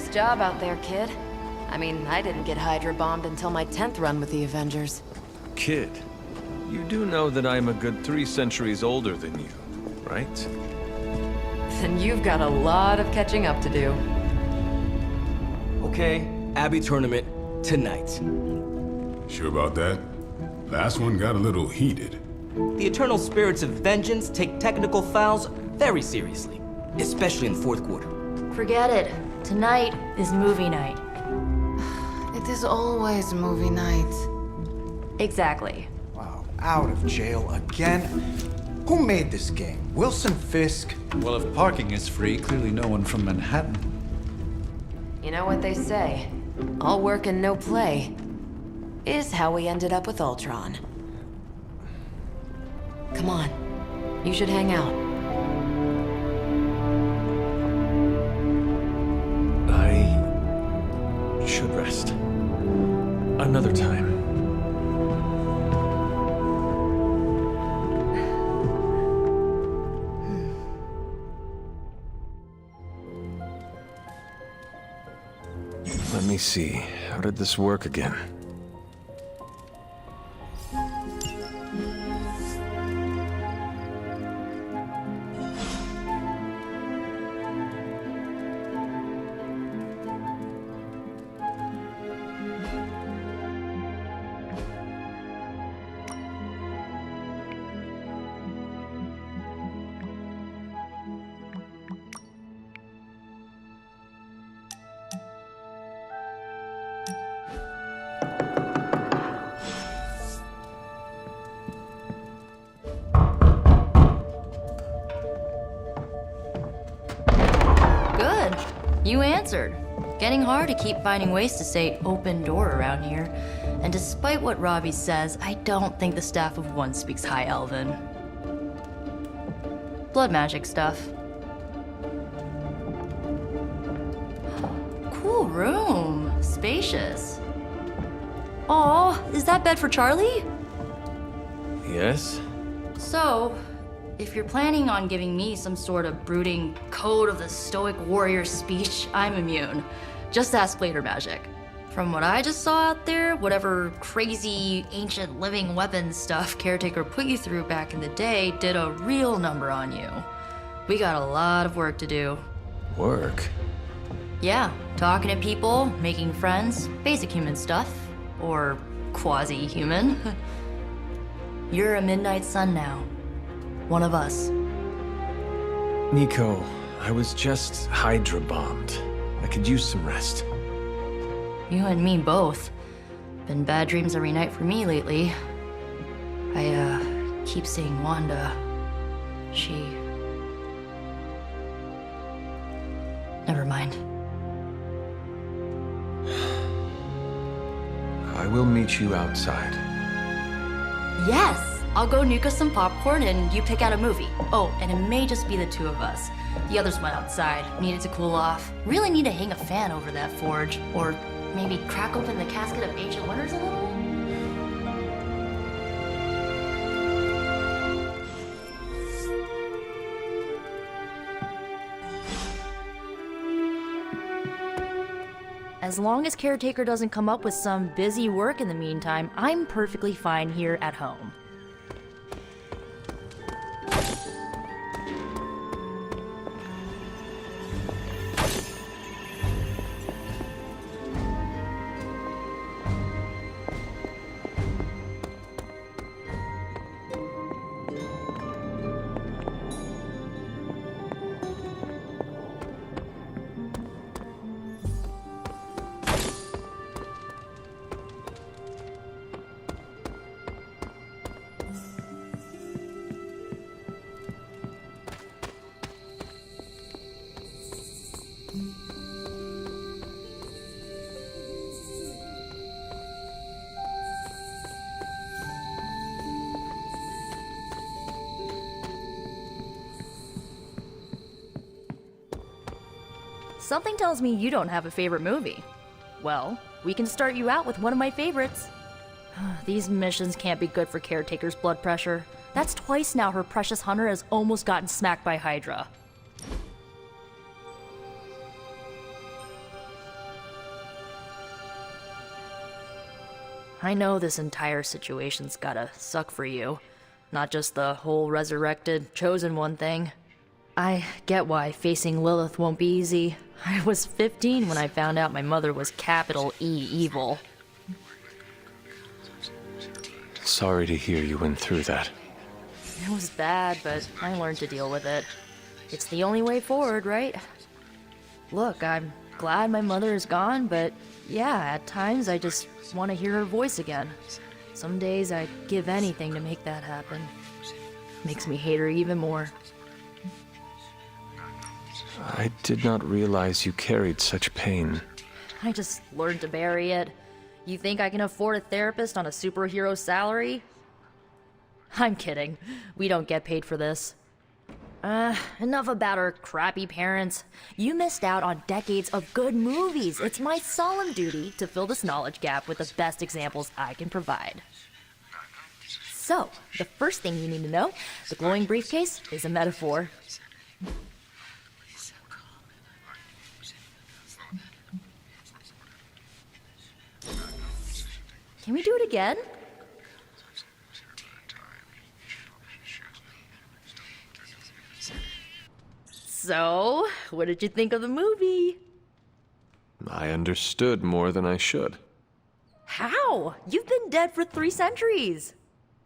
Nice job out there, kid. I mean, I didn't get Hydra bombed until my 10th run with the Avengers. Kid, you do know that I'm a good 3 centuries older than you, right? Then you've got a lot of catching up to do. Okay, Abbey tournament tonight. Sure about that? Last one got a little heated. The eternal spirits of vengeance take technical fouls very seriously, especially in the fourth quarter. Forget it. Tonight is movie night. It is always movie night. Exactly. Wow, out of jail again? Who made this game? Wilson Fisk? Well, if parking is free, clearly no one from Manhattan. You know what they say? All work and no play is how we ended up with Ultron. Come on. You should hang out. I should rest. Another time. Let me see. How did this work again? Good. You answered. Getting hard to keep finding ways to say open door around here. And despite what Robbie says, I don't think the staff of one speaks High Elven. Blood magic stuff. Cool room. Spacious. Aw, is that bed for Charlie? Yes? So, if you're planning on giving me some sort of brooding code of the stoic warrior speech, I'm immune. Just ask later magic. From what I just saw out there, whatever crazy ancient living weapons stuff Caretaker put you through back in the day did a real number on you. We got a lot of work to do. Work? Yeah, talking to people, making friends, basic human stuff. Or quasi-human. You're a Midnight Sun now. One of us. Nico, I was just Hydra bombed. I could use some rest. You and me both. Been bad dreams every night for me lately. I, keep seeing Wanda. She... Never mind. I will meet you outside. Yes! I'll go nuke us some popcorn and you pick out a movie. Oh, and it may just be the two of us. The others went outside, needed to cool off. Really need to hang a fan over that forge. Or maybe crack open the casket of ancient wonders a little? As long as Caretaker doesn't come up with some busy work in the meantime, I'm perfectly fine here at home. Something tells me you don't have a favorite movie. Well, we can start you out with one of my favorites. These missions can't be good for Caretaker's blood pressure. That's twice now her precious hunter has almost gotten smacked by Hydra. I know this entire situation's gotta suck for you. Not just the whole resurrected, chosen one thing. I get why facing Lilith won't be easy. I was 15 when I found out my mother was capital E evil. Sorry to hear you went through that. It was bad, but I learned to deal with it. It's the only way forward, right? Look, I'm glad my mother is gone, but yeah, at times I just want to hear her voice again. Some days I'd give anything to make that happen. Makes me hate her even more. I did not realize you carried such pain. I just learned to bury it. You think I can afford a therapist on a superhero salary? I'm kidding. We don't get paid for this. Enough about our crappy parents. You missed out on decades of good movies. It's my solemn duty to fill this knowledge gap with the best examples I can provide. So, the first thing you need to know, the glowing briefcase is a metaphor. Can we do it again? So, what did you think of the movie? I understood more than I should. How? You've been dead for 3 centuries.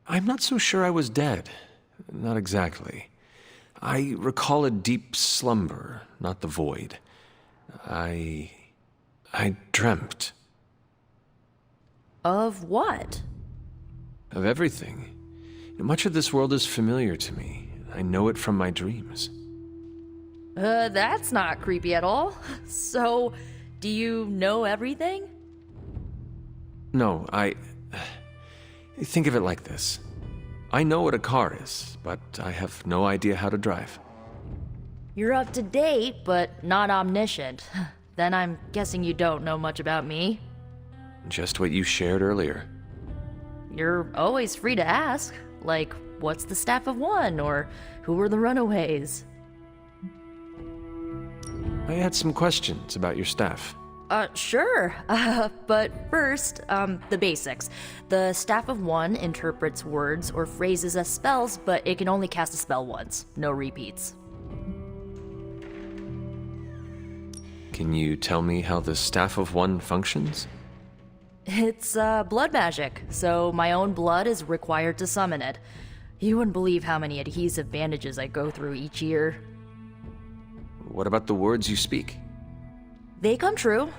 I'm not so sure I was dead. Not exactly. I recall a deep slumber, not the void. I dreamt. Of what? Of everything. Much of this world is familiar to me. I know it from my dreams. That's not creepy at all. So, do you know everything? No, think of it like this. I know what a car is, but I have no idea how to drive. You're up to date, but not omniscient. Then I'm guessing you don't know much about me. Just what you shared earlier. You're always free to ask. Like, what's the staff of one? Or who were the runaways? I had some questions about your staff. Sure. But first, the basics. The staff of one interprets words or phrases as spells, but it can only cast a spell once. No repeats. Can you tell me how the staff of one functions? It's, blood magic, so my own blood is required to summon it. You wouldn't believe how many adhesive bandages I go through each year. What about the words you speak? They come true.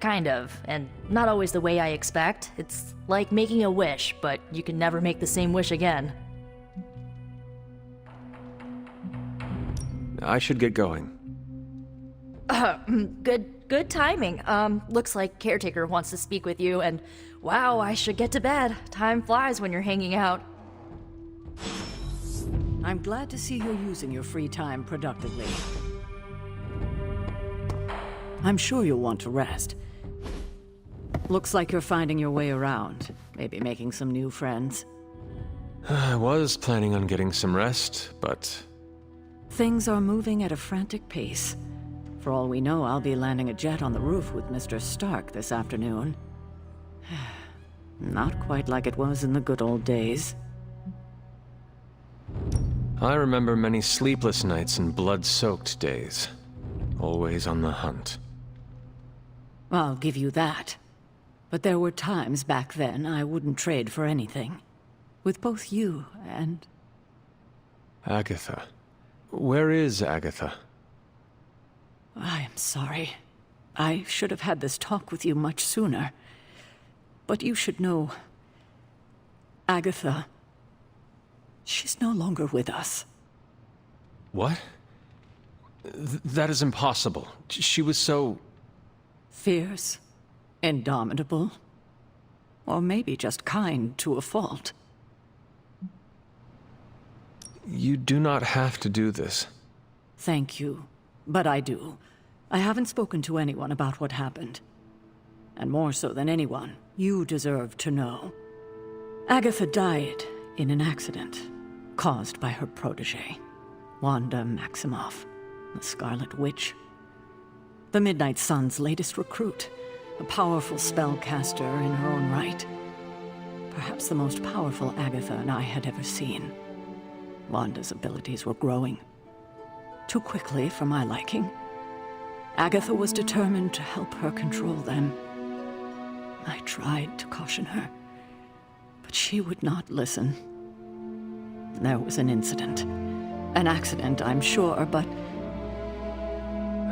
Kind of, and not always the way I expect. It's like making a wish, but you can never make the same wish again. I should get going. Good timing. Looks like Caretaker wants to speak with you, and wow, I should get to bed. Time flies when you're hanging out. I'm glad to see you're using your free time productively. I'm sure you'll want to rest. Looks like you're finding your way around, maybe making some new friends. I was planning on getting some rest, but... Things are moving at a frantic pace. For all we know, I'll be landing a jet on the roof with Mr. Stark this afternoon. Not quite like it was in the good old days. I remember many sleepless nights and blood-soaked days. Always on the hunt. I'll give you that. But there were times back then I wouldn't trade for anything. With both you and... Agatha. Where is Agatha? I am sorry. I should have had this talk with you much sooner. But you should know... Agatha... She's no longer with us. What? That is impossible. She was so... Fierce, indomitable, or maybe just kind to a fault. You do not have to do this. Thank you, but I do. I haven't spoken to anyone about what happened. And more so than anyone, you deserve to know. Agatha died in an accident caused by her protege, Wanda Maximoff, the Scarlet Witch. The Midnight Sun's latest recruit, a powerful spellcaster in her own right. perhaps the most powerful Agatha and I had ever seen. Wanda's abilities were growing. Too quickly for my liking. Agatha was determined to help her control them. I tried to caution her, but she would not listen. There was an incident. An accident, I'm sure, but...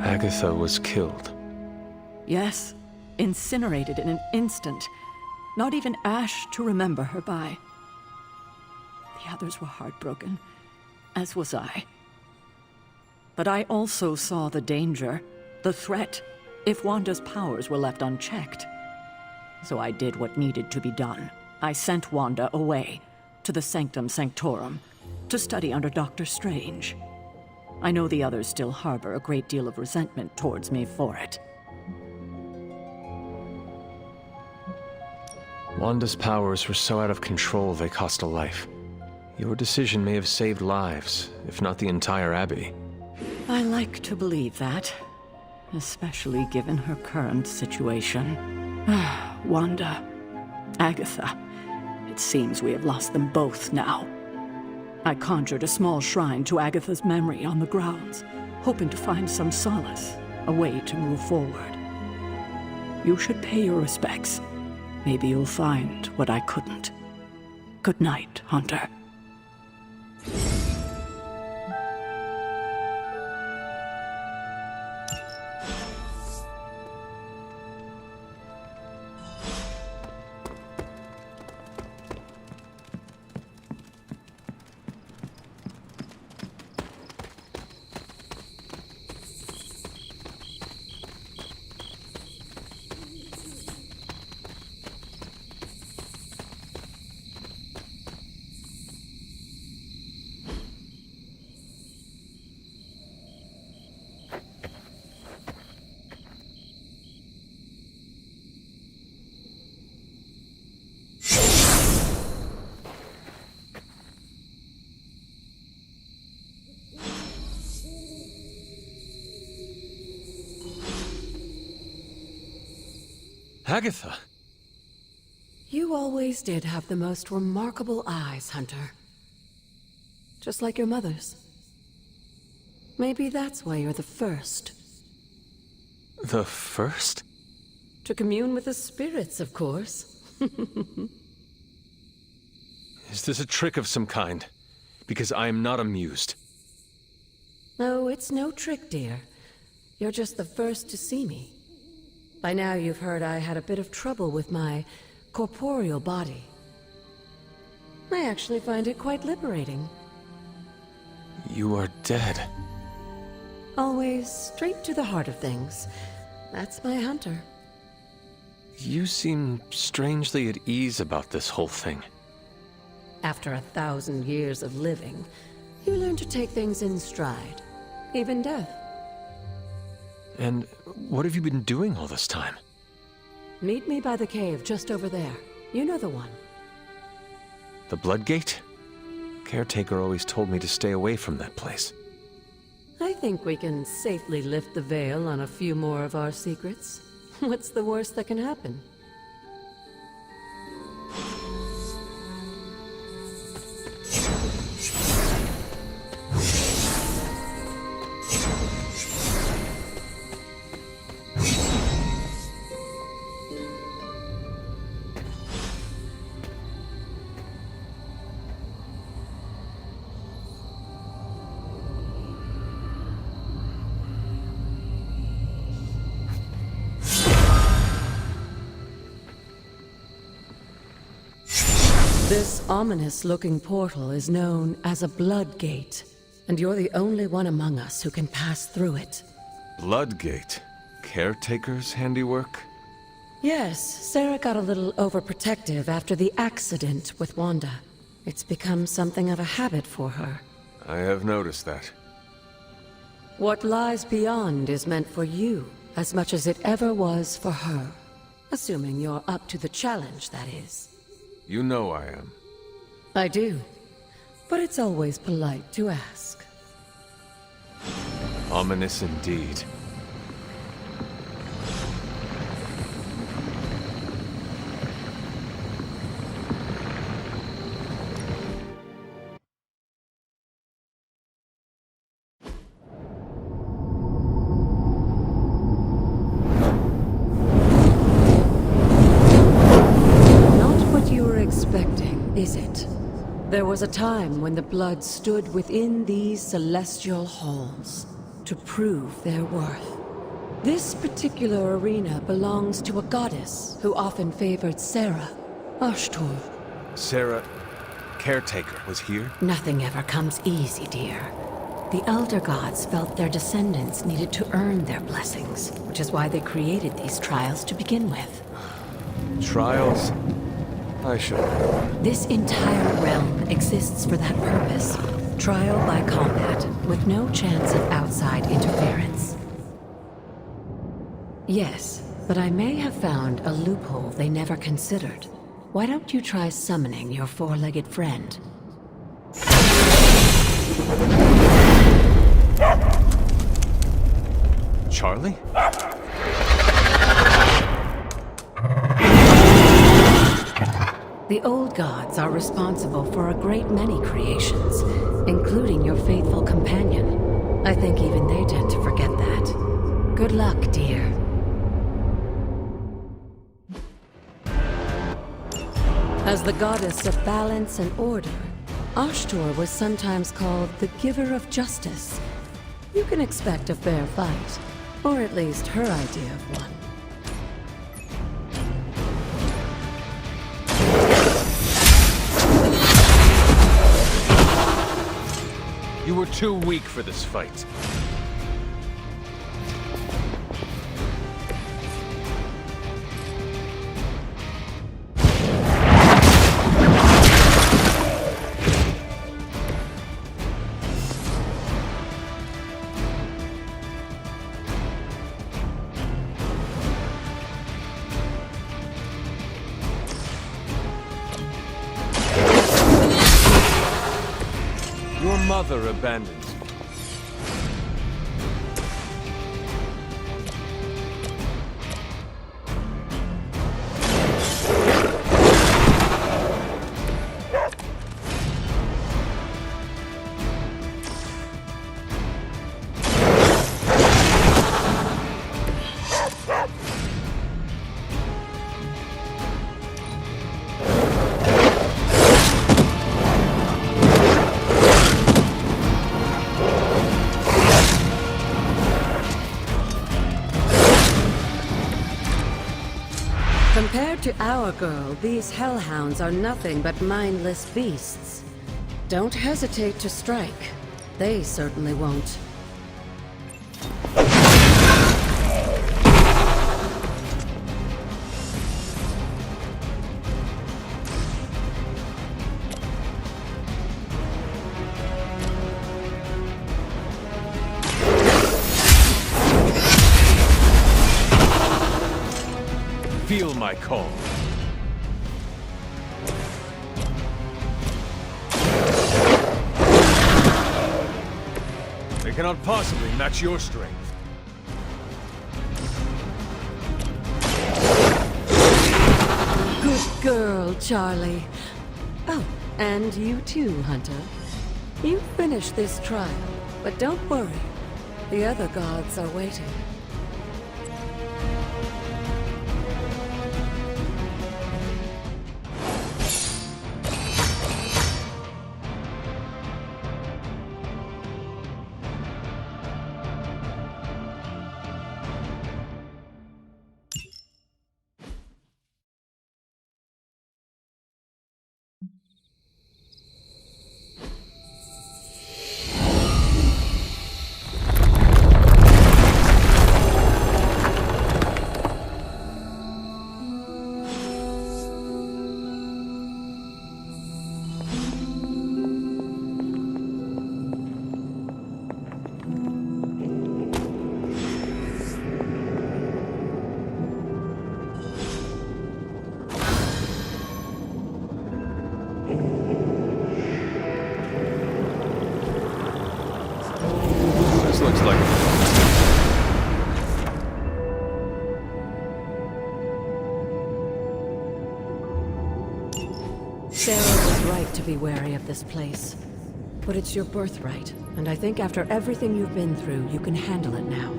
Agatha was killed. Yes, incinerated in an instant. Not even ash to remember her by. The others were heartbroken, as was I. But I also saw the danger, the threat, if Wanda's powers were left unchecked. So I did what needed to be done. I sent Wanda away, to the Sanctum Sanctorum, to study under Dr. Strange. I know the others still harbor a great deal of resentment towards me for it. Wanda's powers were so out of control they cost a life. Your decision may have saved lives, if not the entire Abbey. I like to believe that, especially given her current situation. Wanda, Agatha, it seems we have lost them both now. I conjured a small shrine to Agatha's memory on the grounds, hoping to find some solace, a way to move forward. You should pay your respects. Maybe you'll find what I couldn't. Good night, Hunter. Agatha! You always did have the most remarkable eyes, Hunter. Just like your mother's. Maybe that's why you're the first. The first? To commune with the spirits, of course. Is this a trick of some kind? Because I am not amused. No, it's no trick, dear. You're just the first to see me. By now you've heard I had a bit of trouble with my corporeal body. I actually find it quite liberating. You are dead. Always straight to the heart of things. That's my Hunter. You seem strangely at ease about this whole thing. After 1,000 years of living, you learn to take things in stride. Even death. And what have you been doing all this time? Meet me by the cave just over there. You know the one. The Bloodgate? Caretaker always told me to stay away from that place. I think we can safely lift the veil on a few more of our secrets. What's the worst that can happen? This ominous-looking portal is known as a Bloodgate, and you're the only one among us who can pass through it. Bloodgate? Caretaker's handiwork? Yes, Sarah got a little overprotective after the accident with Wanda. It's become something of a habit for her. I have noticed that. What lies beyond is meant for you, as much as it ever was for her. Assuming you're up to the challenge, that is. You know I am. I do. But it's always polite to ask. Ominous indeed. is it? There was a time when the blood stood within these celestial halls to prove their worth. This particular arena belongs to a goddess who often favored Sarah, Ashtor. Sarah, caretaker, was here? Nothing ever comes easy, dear. The Elder Gods felt their descendants needed to earn their blessings, which is why they created these trials to begin with. Trials? I should. This entire realm exists for that purpose. Trial by combat, with no chance of outside interference. Yes, but I may have found a loophole they never considered. Why don't you try summoning your four-legged friend? Charlie? The old gods are responsible for a great many creations, including your faithful companion. I think even they tend to forget that. Good luck, dear. As the goddess of balance and order, Ashtor was sometimes called the giver of justice. You can expect a fair fight, or at least her idea of one. You were too weak for this fight. Your mother abandons you. Compared to our girl, these hellhounds are nothing but mindless beasts. Don't hesitate to strike. They certainly won't. Feel my call. They cannot possibly match your strength. Good girl, Charlie. Oh, and you too, Hunter. You finished this trial, but don't worry. The other gods are waiting. This looks like... Sarah was right to be wary of this place. But it's your birthright, and I think after everything you've been through, you can handle it now.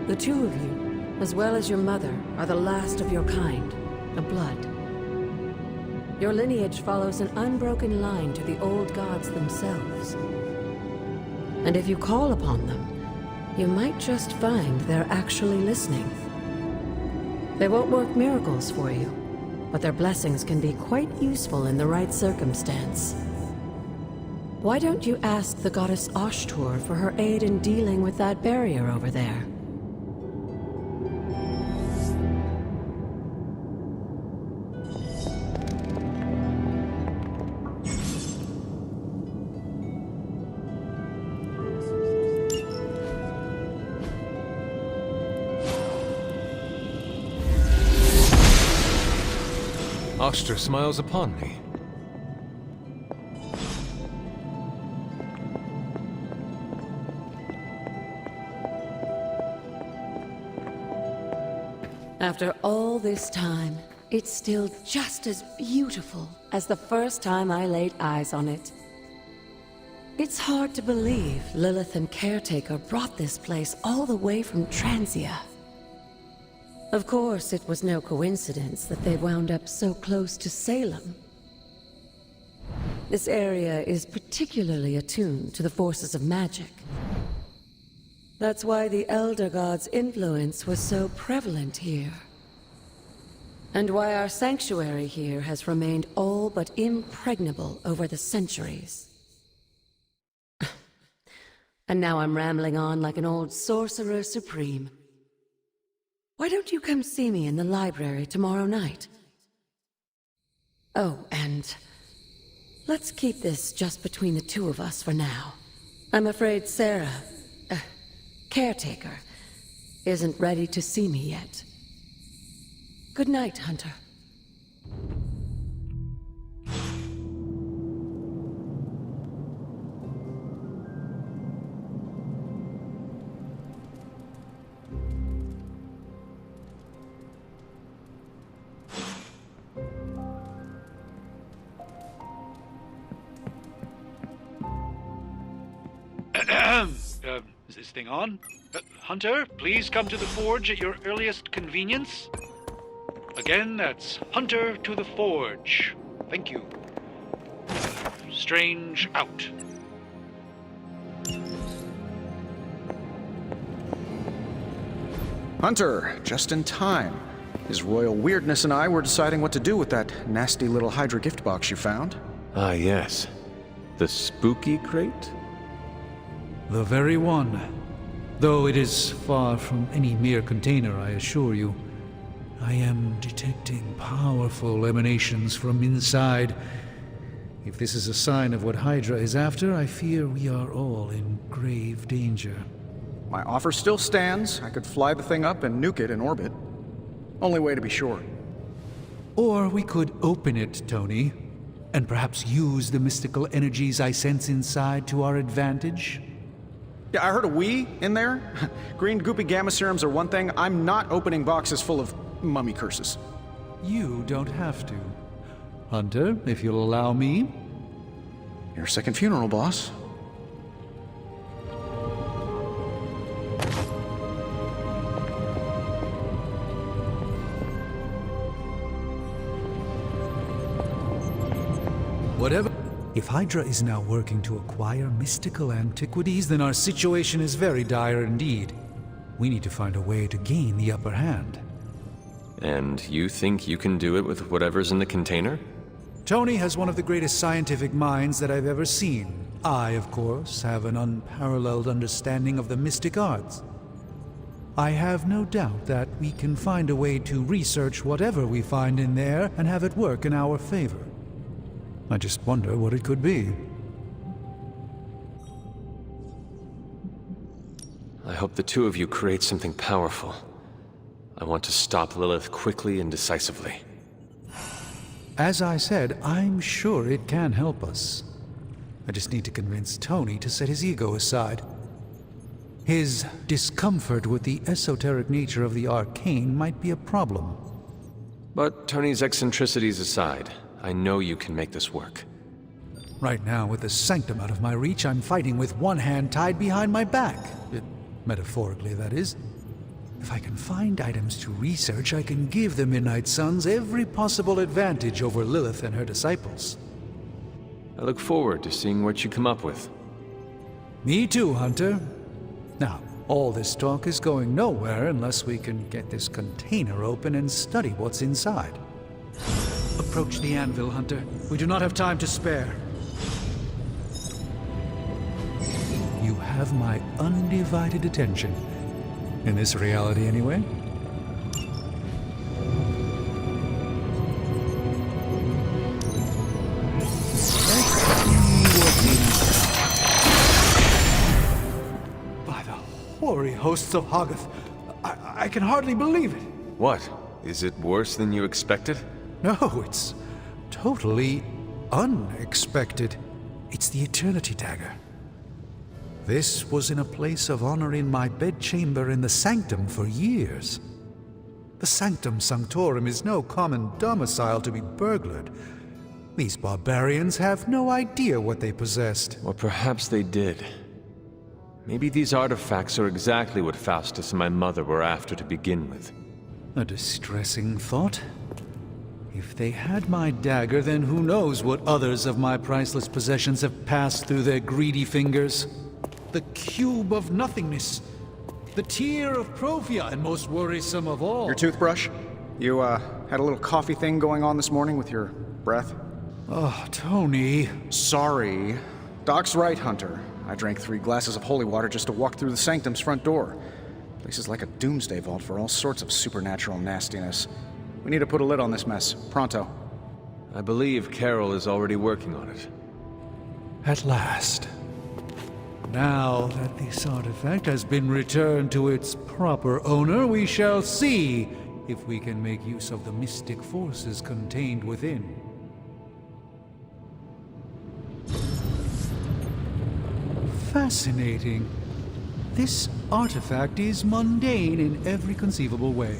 The two of you, as well as your mother, are the last of your kind, a blood. Your lineage follows an unbroken line to the old gods themselves. And if you call upon them, you might just find they're actually listening. They won't work miracles for you, but their blessings can be quite useful in the right circumstance. Why don't you ask the goddess Ashtur for her aid in dealing with that barrier over there? Ashtur smiles upon me. After all this time, it's still just as beautiful as the first time I laid eyes on it. It's hard to believe Lilith and Caretaker brought this place all the way from Transia. Of course, it was no coincidence that they wound up so close to Salem. This area is particularly attuned to the forces of magic. That's why the Elder God's influence was so prevalent here. And why our sanctuary here has remained all but impregnable over the centuries. And now I'm rambling on like an old sorcerer supreme. Why don't you come see me in the library tomorrow night? Oh, and let's keep this just between the two of us for now. I'm afraid Sarah, Caretaker, isn't ready to see me yet. Good night, Hunter. Is this thing on? Hunter, please come to the forge at your earliest convenience. Again, that's Hunter to the forge. Thank you. Strange out. Hunter, just in time. His royal weirdness and I were deciding what to do with that nasty little Hydra gift box you found. Ah, yes. The spooky crate? The very one. Though it is far from any mere container, I assure you. I am detecting powerful emanations from inside. If this is a sign of what Hydra is after, I fear we are all in grave danger. My offer still stands. I could fly the thing up and nuke it in orbit. Only way to be sure. Or we could open it, Tony, and perhaps use the mystical energies I sense inside to our advantage. Yeah, I heard a "we" in there. Green goopy gamma serums are one thing. I'm not opening boxes full of mummy curses. You don't have to. Hunter, if you'll allow me. Your second funeral, boss. Whatever. If Hydra is now working to acquire mystical antiquities, then our situation is very dire indeed. We need to find a way to gain the upper hand. And you think you can do it with whatever's in the container? Tony has one of the greatest scientific minds that I've ever seen. I, of course, have an unparalleled understanding of the mystic arts. I have no doubt that we can find a way to research whatever we find in there and have it work in our favor. I just wonder what it could be. I hope the two of you create something powerful. I want to stop Lilith quickly and decisively. As I said, I'm sure it can help us. I just need to convince Tony to set his ego aside. His discomfort with the esoteric nature of the arcane might be a problem. But Tony's eccentricities aside, I know you can make this work. Right now, with the sanctum out of my reach, I'm fighting with one hand tied behind my back. Metaphorically, that is. If I can find items to research, I can give the Midnight Suns every possible advantage over Lilith and her disciples. I look forward to seeing what you come up with. Me too, Hunter. Now, all this talk is going nowhere unless we can get this container open and study what's inside. Approach the anvil, Hunter. We do not have time to spare. You have my undivided attention. In this reality, anyway. By the hoary hosts of Hoggoth, I can hardly believe it. What? Is it worse than you expected? No, it's totally unexpected. It's the Eternity Dagger. This was in a place of honor in my bedchamber in the Sanctum for years. The Sanctum Sanctorum is no common domicile to be burglared. These barbarians have no idea what they possessed. Or perhaps they did. Maybe these artifacts are exactly what Faustus and my mother were after to begin with. A distressing thought. If they had my dagger, then who knows what others of my priceless possessions have passed through their greedy fingers. The cube of nothingness. The tear of Profia, and most worrisome of all. Your toothbrush? You, had a little coffee thing going on this morning with your breath? Oh, Tony. Sorry. Doc's right, Hunter. I drank 3 glasses of holy water just to walk through the Sanctum's front door. Place is like a doomsday vault for all sorts of supernatural nastiness. We need to put a lid on this mess. Pronto. I believe Carol is already working on it. At last. Now that this artifact has been returned to its proper owner, we shall see if we can make use of the mystic forces contained within. Fascinating. This artifact is mundane in every conceivable way.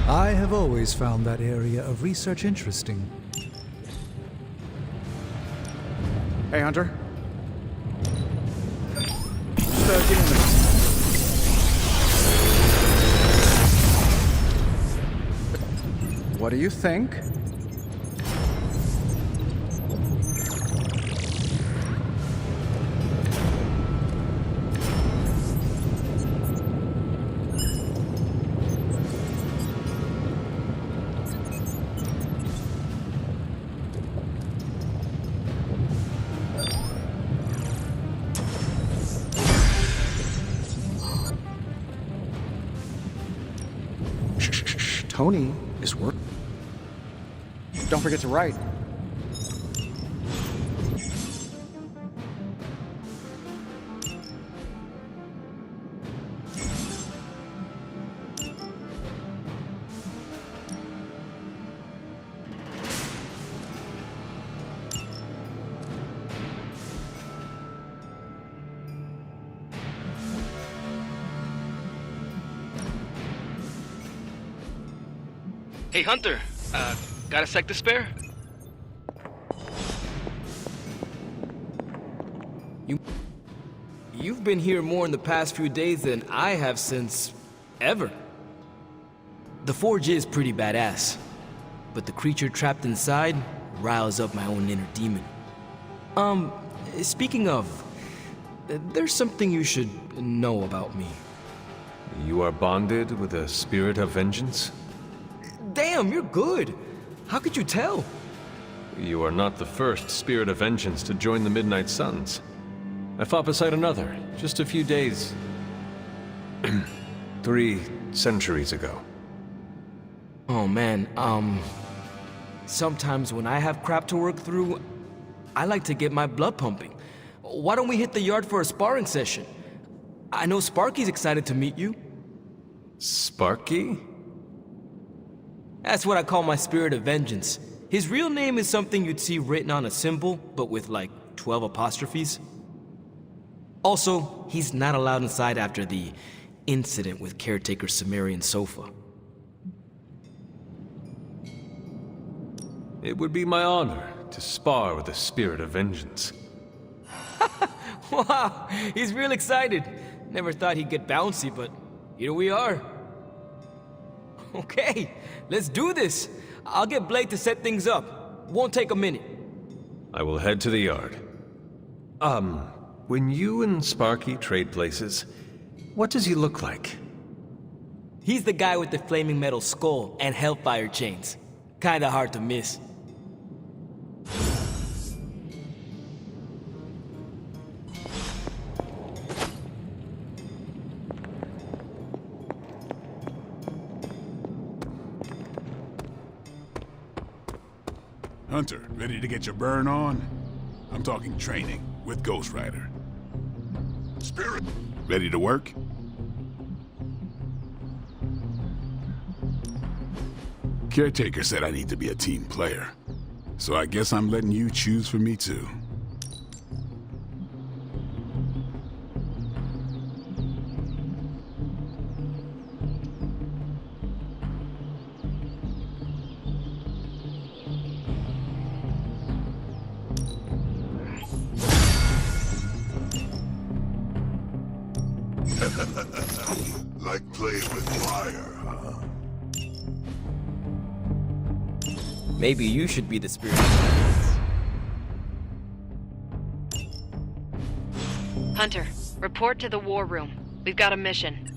I have always found that area of research interesting. Hey, Hunter. Just, give me a minute. What do you think? Tony is working. Don't forget to write. Hey, Hunter, got a sec to spare? You've been here more in the past few days than I have since ever. The forge is pretty badass, but the creature trapped inside riles up my own inner demon. Speaking of, there's something you should know about me. You are bonded with a spirit of vengeance? Damn, you're good. How could you tell? You are not the first spirit of vengeance to join the Midnight Suns. I fought beside another, just a few days... 3 centuries ago. Oh man, sometimes when I have crap to work through, I like to get my blood pumping. Why don't we hit the yard for a sparring session? I know Sparky's excited to meet you. Sparky? That's what I call my spirit of vengeance. His real name is something you'd see written on a symbol, but with like 12 apostrophes. Also, he's not allowed inside after the incident with caretaker Sumerian's sofa. It would be my honor to spar with the spirit of vengeance. Wow, he's real excited. Never thought he'd get bouncy, but here we are. Okay, let's do this. I'll get Blake to set things up. Won't take a minute. I will head to the yard. When you and Sparky trade places, what does he look like? He's the guy with the flaming metal skull and hellfire chains. Kinda hard to miss. Hunter, ready to get your burn on? I'm talking training with Ghost Rider. Spirit, ready to work? Caretaker said I need to be a team player, so I guess I'm letting you choose for me too. Like playing with fire, huh? Maybe you should be the spirit. Hunter, report to the war room. We've got a mission.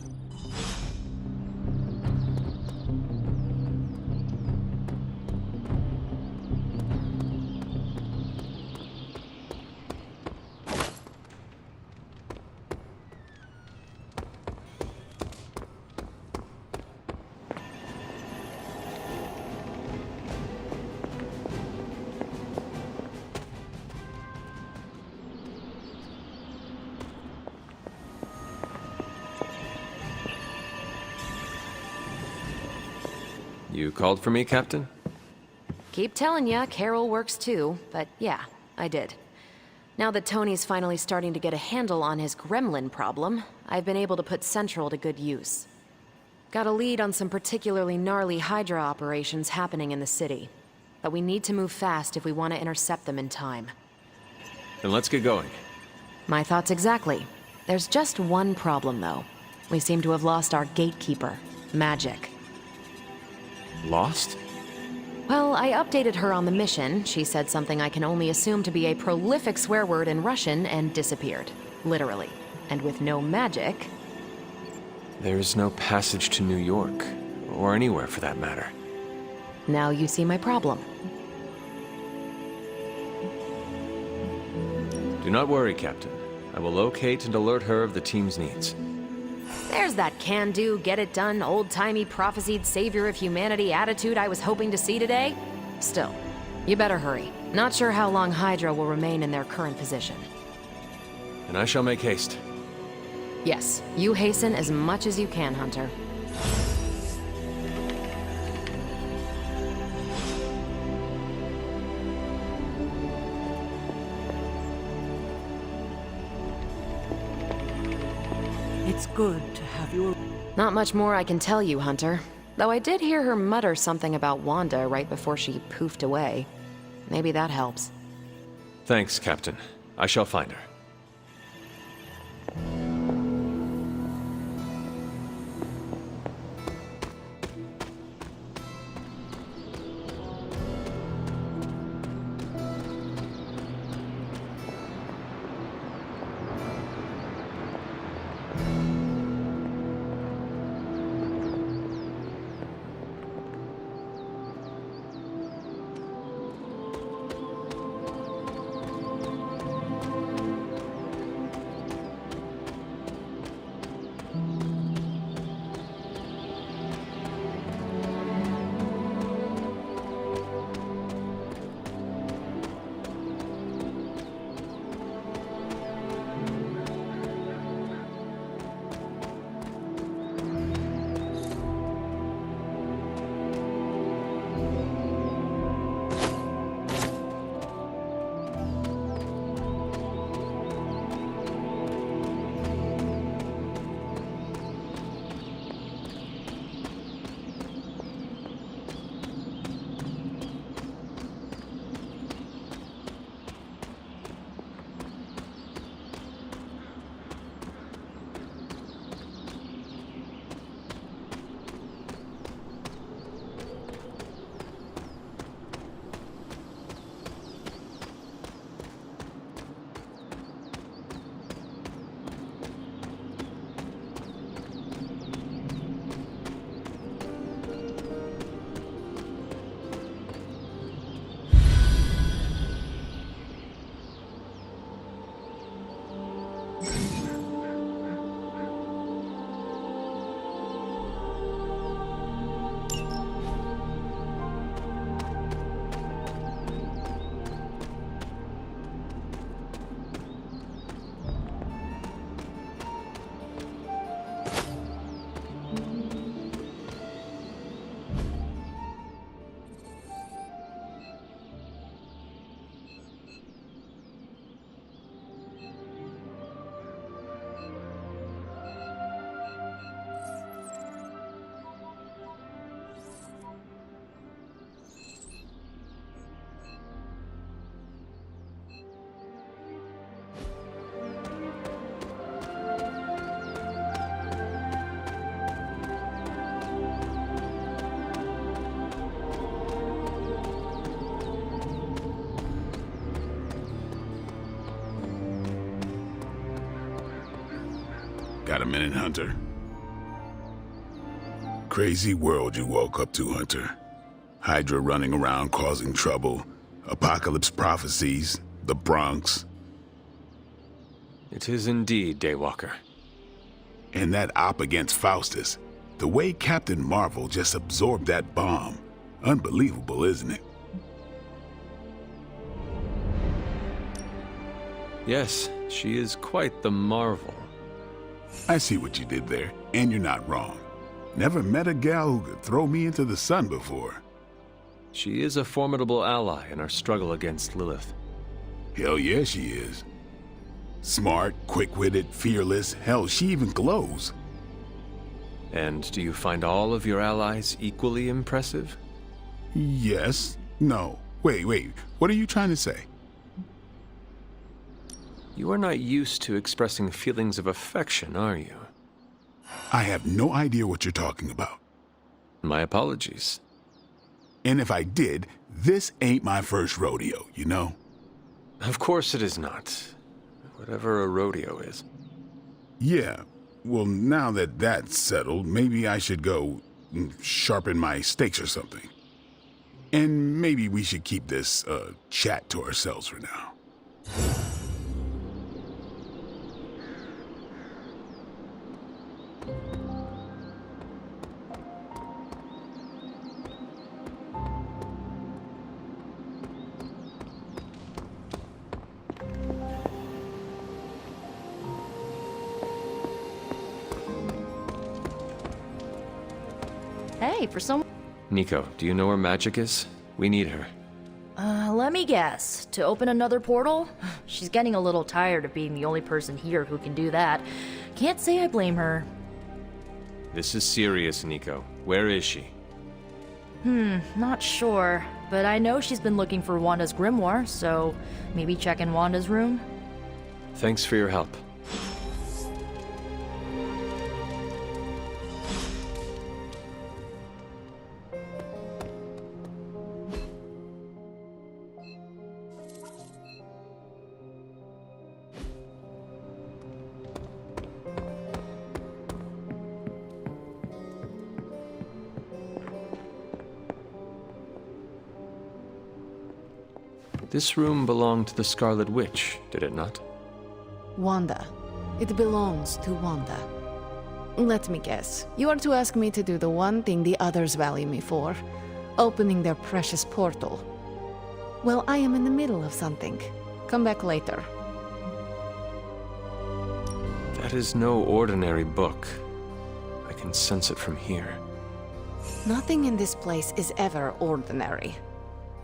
You called for me, Captain? Keep telling ya, Carol works too, but yeah, I did. Now that Tony's finally starting to get a handle on his gremlin problem, I've been able to put Central to good use. Got a lead on some particularly gnarly Hydra operations happening in the city. But we need to move fast if we want to intercept them in time. Then let's get going. My thoughts exactly. There's just one problem, though. We seem to have lost our gatekeeper, Magic. Lost? Well, I updated her on the mission. She said something I can only assume to be a prolific swear word in Russian and disappeared. Literally. And with no magic... There's no passage to New York, or anywhere for that matter. Now you see my problem. Do not worry, Captain. I will locate and alert her of the team's needs. There's that can-do, get-it-done, old-timey prophesied savior of humanity attitude I was hoping to see today. Still, you better hurry. Not sure how long Hydra will remain in their current position. And I shall make haste. Yes, you hasten as much as you can, Hunter. It's good to have you. Not much more I can tell you, Hunter. Though I did hear her mutter something about Wanda right before she poofed away. Maybe that helps. Thanks, Captain. I shall find her. Got a minute, Hunter? Crazy world you woke up to, Hunter. Hydra running around causing trouble, apocalypse prophecies, the Bronx. It is indeed, Daywalker. And that op against Faustus. The way Captain Marvel just absorbed that bomb. Unbelievable, isn't it? Yes, she is quite the marvel. I see what you did there, and you're not wrong. Never met a gal who could throw me into the sun before. She is a formidable ally in our struggle against Lilith. Hell yeah, she is. Smart, quick-witted, fearless, hell, she even glows. And do you find all of your allies equally impressive? Yes. No. Wait, what are you trying to say? You are not used to expressing feelings of affection, are you? I have no idea what you're talking about. My apologies. And if I did, this ain't my first rodeo, you know? Of course it is not. Whatever a rodeo is. Yeah. Well, now that that's settled, maybe I should go sharpen my stakes or something. And maybe we should keep this chat to ourselves for now. Hey, for some... Nico, do you know where Magic is? We need her. Let me guess. To open another portal? She's getting a little tired of being the only person here who can do that. Can't say I blame her. This is serious, Nico. Where is she? Not sure. But I know she's been looking for Wanda's grimoire, so maybe check in Wanda's room? Thanks for your help. This room belonged to the Scarlet Witch, did it not? Wanda. It belongs to Wanda. Let me guess. You are to ask me to do the one thing the others value me for. Opening their precious portal. Well, I am in the middle of something. Come back later. That is no ordinary book. I can sense it from here. Nothing in this place is ever ordinary.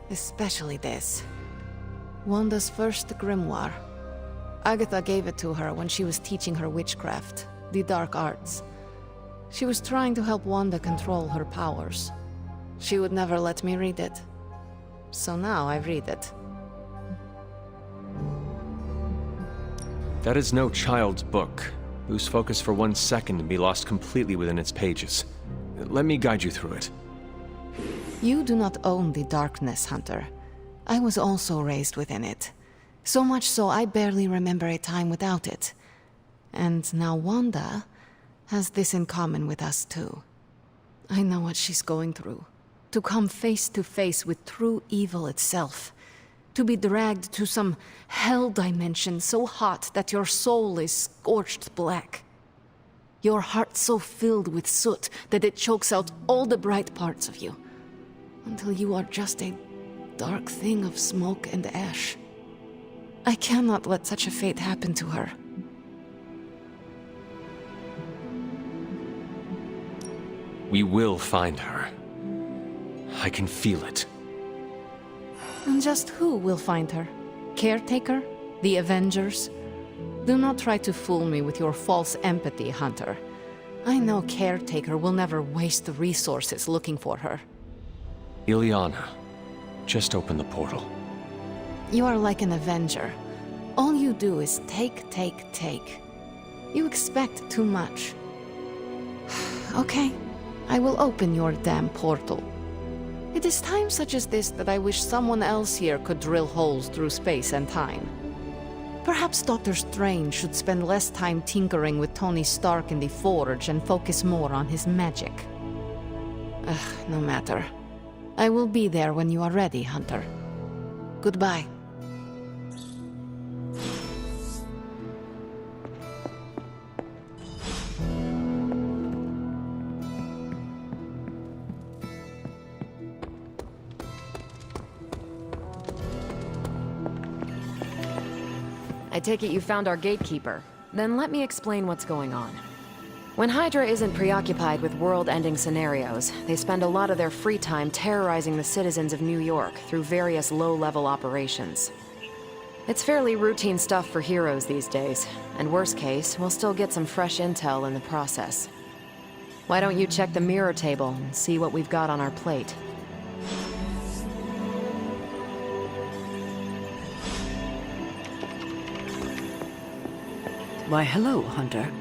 Especially this. Wanda's first grimoire. Agatha gave it to her when she was teaching her witchcraft, the dark arts. She was trying to help Wanda control her powers. She would never let me read it. So now I read it. That is no child's book. Lose focus for 1 second and be lost completely within its pages. Let me guide you through it. You do not own the darkness, Hunter. I was also raised within it. So much so I barely remember a time without it. And now Wanda has this in common with us too. I know what she's going through. To come face to face with true evil itself. To be dragged to some hell dimension so hot that your soul is scorched black. Your heart so filled with soot that it chokes out all the bright parts of you. Until you are just a dark thing of smoke and ash. I cannot let such a fate happen to her. We will find her. I can feel it. And just who will find her? Caretaker? The Avengers? Do not try to fool me with your false empathy, Hunter. I know Caretaker will never waste resources looking for her. Ileana, just open the portal. You are like an Avenger. All you do is take, take, take. You expect too much. Okay, I will open your damn portal. It is times such as this that I wish someone else here could drill holes through space and time. Perhaps Dr. Strange should spend less time tinkering with Tony Stark in the Forge and focus more on his magic. No matter. I will be there when you are ready, Hunter. Goodbye. I take it you found our gatekeeper. Then let me explain what's going on. When Hydra isn't preoccupied with world-ending scenarios, they spend a lot of their free time terrorizing the citizens of New York through various low-level operations. It's fairly routine stuff for heroes these days, and worst case, we'll still get some fresh intel in the process. Why don't you check the mirror table and see what we've got on our plate? Why, hello, Hunter.